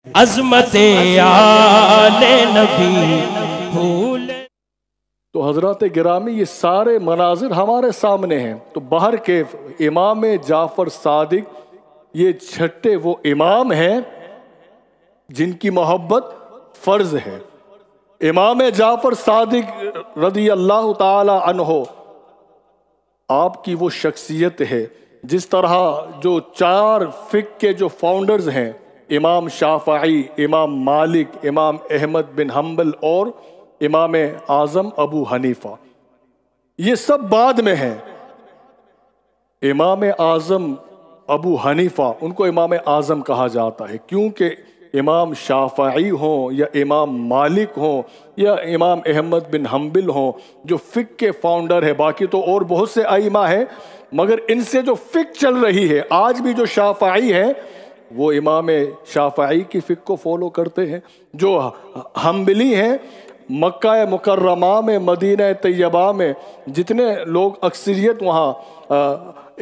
عظمت آلِ نبی بھول۔ تو حضرات گرامی یہ سارے مناظر ہمارے سامنے ہیں، تو باہر کے امام جعفر صادق یہ چھٹے وہ امام ہیں جن کی محبت فرض ہے۔ امام جعفر صادق رضی اللہ تعالی عنہ آپ کی وہ شخصیت ہے جس طرح جو چار فقہ کے جو فاؤنڈرز ہیں، امام شافعی، امام مالک، امام احمد بن حنبل اور امام اعظم ابو حنیفہ، یہ سب بعد میں ہیں۔ امام اعظم ابو حنیفہ ان کو امام اعظم کہا جاتا ہے کیونکہ امام شافعی ہوں یا امام مالک ہوں یا امام احمد بن حنبل ہوں جو فقہ کے فاؤنڈر ہے، باقی تو اور بہت سے ائمہ ہیں مگر ان سے جو فقہ چل رہی ہے آج بھی، جو شافعی ہیں وہ امام شافعی کی فقہ کو فالو کرتے ہیں، جو حنبلی ہیں مکہ مکرمہ میں، مدینہ طیبہ میں جتنے لوگ اکثریت وہاں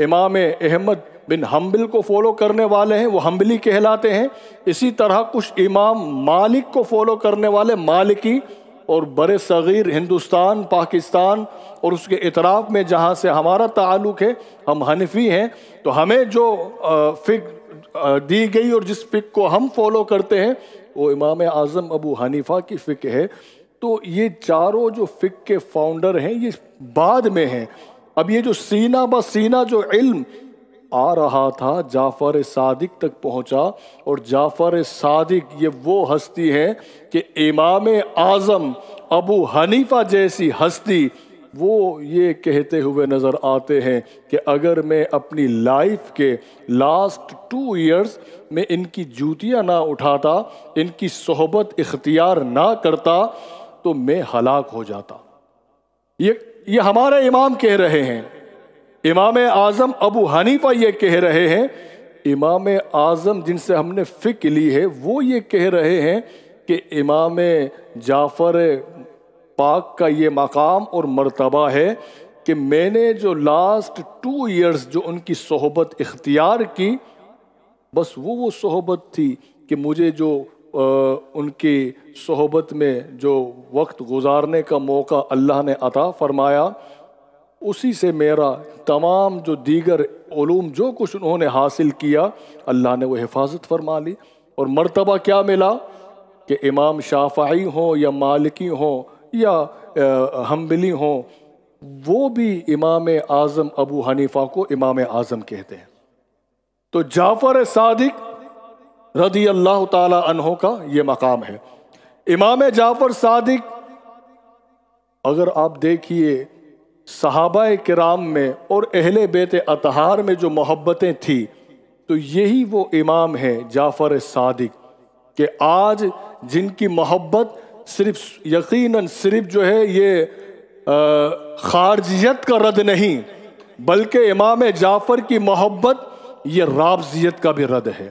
امام احمد بن حنبل کو فالو کرنے والے ہیں وہ حنبلی کہلاتے ہیں۔ اسی طرح کچھ امام مالک کو فالو کرنے والے مالکی، اور بر صغیر ہندوستان، پاکستان اور اس کے اطراف میں جہاں سے ہمارا تعلق ہے ہم حنفی ہیں، تو ہمیں جو فقہ دی گئی اور جس فقہ کو ہم فالو کرتے ہیں وہ امام اعظم ابو حنیفہ کی فقہ ہے۔ تو یہ چاروں جو فقہ کے فاؤنڈر ہیں یہ بعد میں ہیں۔ اب یہ جو سینہ بہ سینہ جو علم آ رہا تھا جعفر صادق تک پہنچا، اور جعفر صادق یہ وہ ہستی ہے کہ امام اعظم ابو حنیفہ جیسی ہستی وہ یہ کہتے ہوئے نظر آتے ہیں کہ اگر میں اپنی لائف کے لاسٹ 2 ایئرز میں ان کی جوتیاں نہ اٹھاتا، ان کی صحبت اختیار نہ کرتا تو میں ہلاک ہو جاتا۔ یہ ہمارے امام کہہ رہے ہیں، امام اعظم ابو حنیفہ یہ کہہ رہے ہیں، امام اعظم جن سے ہم نے فقہ لی ہے وہ یہ کہہ رہے ہیں کہ امام جعفر پاک کا یہ مقام اور مرتبہ ہے کہ میں نے جو لاسٹ 2 ایئرز جو ان کی صحبت اختیار کی، بس وہ صحبت تھی کہ مجھے جو ان کی صحبت میں جو وقت گزارنے کا موقع اللہ نے عطا فرمایا، اسی سے میرا تمام جو دیگر علوم جو کچھ انہوں نے حاصل کیا اللہ نے وہ حفاظت فرما لی۔ اور مرتبہ کیا ملا کہ امام شافعی ہوں یا مالکی ہوں یا حنبلی ہوں، وہ بھی امام اعظم ابو حنیفہ کو امام اعظم کہتے ہیں۔ تو جعفر صادق رضی اللہ تعالی عنہ کا یہ مقام ہے۔ امام جعفر صادق اگر آپ دیکھیے صحابہ کرام میں اور اہل بیت اطہار میں جو محبتیں تھی تو یہی وہ امام ہے جعفر صادق کہ آج جن کی محبت صرف یقیناً صرف جو ہے یہ خارجیت کا رد نہیں بلکہ امام جعفر کی محبت یہ رافضیت کا بھی رد ہے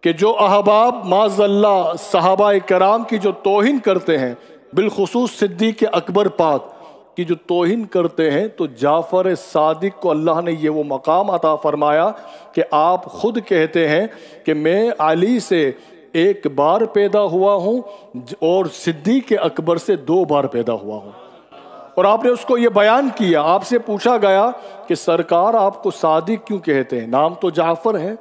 کہ جو احباب معاذ اللہ صحابہ کرام کی جو توہین کرتے ہیں، بالخصوص صدیق اکبر پاک کی جو توہین کرتے ہیں، تو جعفر صادق کو اللہ نے یہ وہ مقام عطا فرمایا کہ آپ خود کہتے ہیں کہ میں علی سے 1 بار پیدا ہوا ہوں اور صدیق اکبر سے 2 بار پیدا ہوا ہوں۔ اور آپ نے اس کو یہ بیان کیا، آپ سے پوچھا گیا کہ سرکار آپ کو صادق کیوں کہتے ہیں؟ نام تو جعفر ہے،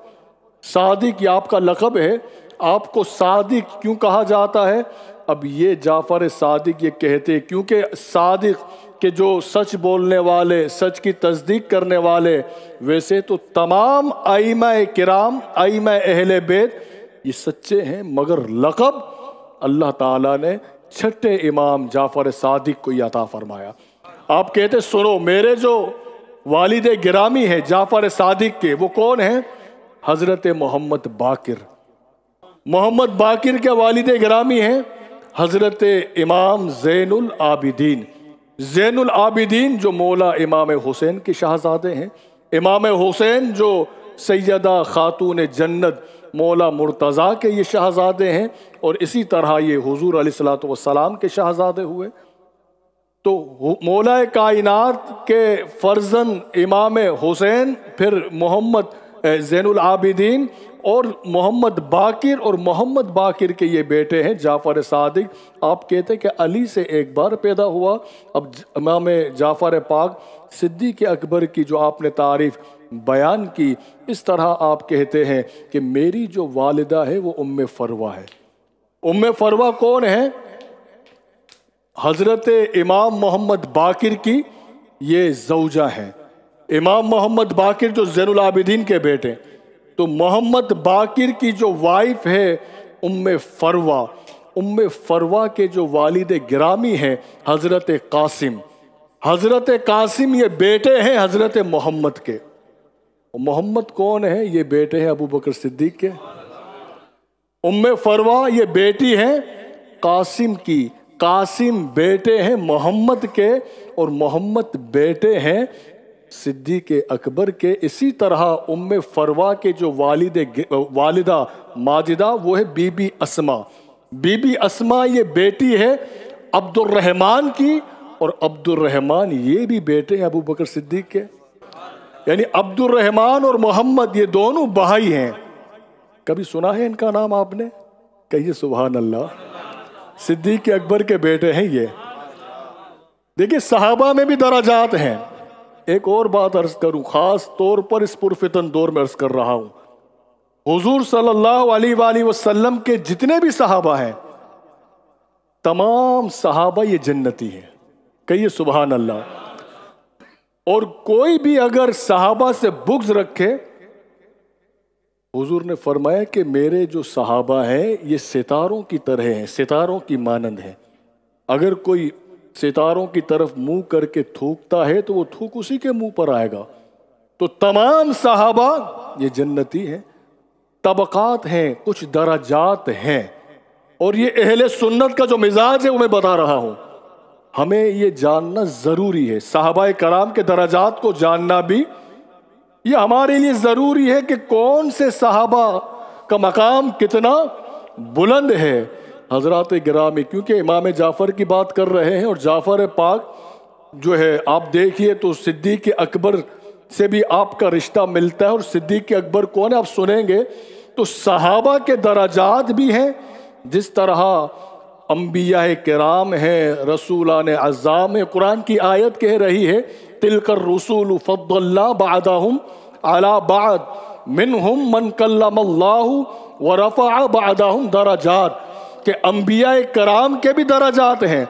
صادق یہ آپ کا لقب ہے، آپ کو صادق کیوں کہا جاتا ہے؟ اب یہ جعفر صادق یہ کہتے کیونکہ صادق کہ جو سچ بولنے والے، سچ کی تصدیق کرنے والے، ویسے تو تمام ائمہ کرام، ائمہ اہل بیت یہ سچے ہیں، مگر لقب اللہ تعالیٰ نے چھٹے امام جعفر صادق کو یہ عطا فرمایا۔ آپ کہتے سنو میرے جو والد گرامی ہیں جعفر صادق کے، وہ کون ہیں؟ حضرت محمد باقر۔ محمد باقر کے والد گرامی ہیں حضرت امام زین العابدین۔ زین العابدین جو مولا امام حسین کے شہزادے ہیں، امام حسین جو سیدہ خاتون جنت مولا مرتضیٰ کے یہ شہزادے ہیں، اور اسی طرح یہ حضور علیہ السلام کے شہزادے ہوئے۔ تو مولا کائنات کے فرزند امام حسین، پھر محمد زین العابدین، اور محمد باقر، اور محمد باقر کے یہ بیٹے ہیں جعفر صادق۔ آپ کہتے ہیں کہ علی سے ایک بار پیدا ہوا۔ اب امام جعفر پاک صدیق اکبر کی جو آپ نے تعریف بیان کی، اس طرح آپ کہتے ہیں کہ میری جو والدہ ہے وہ ام فروہ ہے۔ ام فروہ کون ہے؟ حضرت امام محمد باقر کی یہ زوجہ ہیں۔ امام محمد باقر جو زین العابدین کے بیٹے، تو محمد باقر کی جو وائف ہے ام فروہ، ام فروہ کے جو والد گرامی ہیں حضرت قاسم، حضرت قاسم یہ بیٹے ہیں حضرت محمد کے۔ محمد کون ہے؟ یہ بیٹے ہیں ابو بکر صدیق کے۔ ام فروہ یہ بیٹی ہیں قاسم کی، قاسم بیٹے ہیں محمد کے، اور محمد بیٹے ہیں صدیق اکبر کے۔ اسی طرح ام فروہ کے جو والدہ ماجدہ وہ ہے بی بی اسما۔ بی بی اسما یہ بیٹی ہے عبد الرحمن کی، اور عبد الرحمن یہ بھی بیٹے ہیں ابو بکر صدیق کے۔ یعنی عبد الرحمن اور محمد یہ دونوں بھائی ہیں۔ کبھی سنا ہے ان کا نام آپ نے؟ کہیے سبحان اللہ۔ صدیق اکبر کے بیٹے ہیں یہ۔ دیکھیں صحابہ میں بھی درجات ہیں۔ ایک اور بات عرض کروں، خاص طور پر اس پرفتن دور میں عرض کر رہا ہوں، حضور صلی اللہ علیہ وآلہ وسلم کے جتنے بھی صحابہ ہیں، تمام صحابہ یہ جنتی ہیں۔ کہیے سبحان اللہ۔ اور کوئی بھی اگر صحابہ سے بغض رکھے، حضور نے فرمایا کہ میرے جو صحابہ ہیں یہ ستاروں کی طرح ہیں، ستاروں کی مانند ہیں۔ اگر کوئی ستاروں کی طرف منہ کر کے تھوکتا ہے تو وہ تھوک اسی کے منہ پر آئے گا۔ تو تمام صحابہ یہ جنتی ہیں۔ طبقات ہیں، کچھ درجات ہیں، اور یہ اہل سنت کا جو مزاج ہے وہ میں بتا رہا ہوں۔ ہمیں یہ جاننا ضروری ہے، صحابہ کرام کے درجات کو جاننا بھی یہ ہمارے لیے ضروری ہے کہ کون سے صحابہ کا مقام کتنا بلند ہے۔ حضرات گرامی، کیونکہ امام جعفر کی بات کر رہے ہیں، اور جعفر پاک جو ہے آپ دیکھیے تو صدیق اکبر سے بھی آپ کا رشتہ ملتا ہے۔ اور صدیق اکبر کون ہے آپ سنیں گے تو صحابہ کے درجات بھی ہیں، جس طرح انبیاء کرام ہیں، رسولان اعظام ہیں۔ قرآن کی آیت کہہ رہی ہے تلک الرسول فضلنا بعضهم على بعض منهم من کلم اللہ ورفع بعضهم درجات، کہ انبیاء کرام کے بھی درجات ہیں۔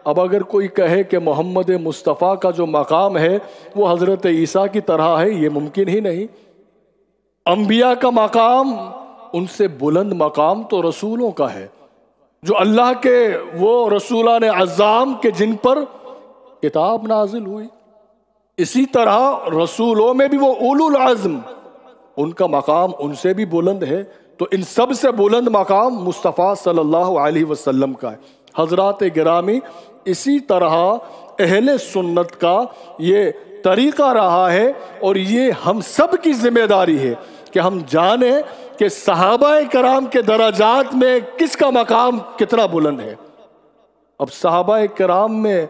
اب اگر کوئی کہے کہ محمد مصطفیٰ کا جو مقام ہے وہ حضرت عیسیٰ کی طرح ہے، یہ ممکن ہی نہیں۔ انبیاء کا مقام ان سے بلند مقام تو رسولوں کا ہے، جو اللہ کے وہ رسولان اعظام کے جن پر کتاب نازل ہوئی۔ اسی طرح رسولوں میں بھی وہ اولو العزم، ان کا مقام ان سے بھی بلند ہے۔ تو ان سب سے بلند مقام مصطفیٰ صلی اللہ علیہ وسلم کا ہے۔ حضرات گرامی، اسی طرح اہل سنت کا یہ طریقہ رہا ہے، اور یہ ہم سب کی ذمہ داری ہے کہ ہم جانیں کہ صحابہ کرام کے درجات میں کس کا مقام کتنا بلند ہے۔ اب صحابہ کرام میں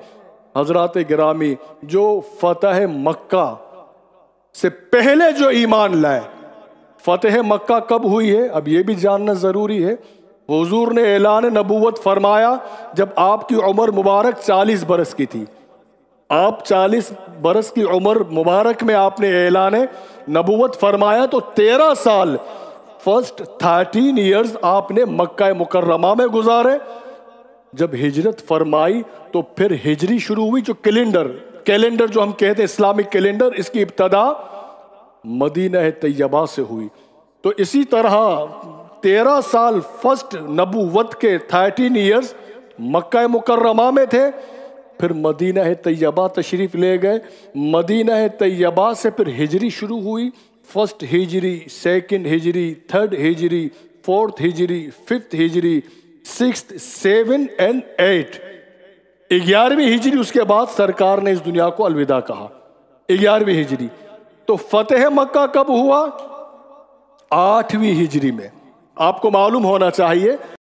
حضرات گرامی جو فتح مکہ سے پہلے جو ایمان لائے، فتح مکہ کب ہوئی ہے اب یہ بھی جاننا ضروری ہے۔ حضور نے اعلان نبوت فرمایا جب آپ کی عمر مبارک 40 برس کی تھی۔ آپ 40 برس کی عمر مبارک میں آپ نے اعلان نبوت فرمایا، تو 13 سال فرسٹ 13 ایئرز آپ نے مکہ مکرمہ میں گزارے۔ جب ہجرت فرمائی تو پھر ہجری شروع ہوئی، جو کیلنڈر جو ہم کہتے ہیں اسلامک کیلنڈر، اس کی ابتدا مدینہ طیبہ سے ہوئی۔ تو اسی طرح 13 سال فرسٹ نبوت کے 13 ایئرز مکہ مکرمہ میں تھے، پھر مدینہ طیبہ تشریف لے گئے۔ مدینہ طیبہ سے پھر ہجری شروع ہوئی، فرسٹ ہجری، سیکنڈ ہجری، تھرڈ ہجری، فورتھ ہجری، ففتھ ہجری، سکسth، 7 and 8۔ 11ویں ہجری اس کے بعد سرکار نے اس دنیا کو الوداع کہا، 11ویں ہجری۔ تو فتح مکہ کب ہوا؟ 8ویں ہجری میں۔ آپ کو معلوم ہونا چاہیے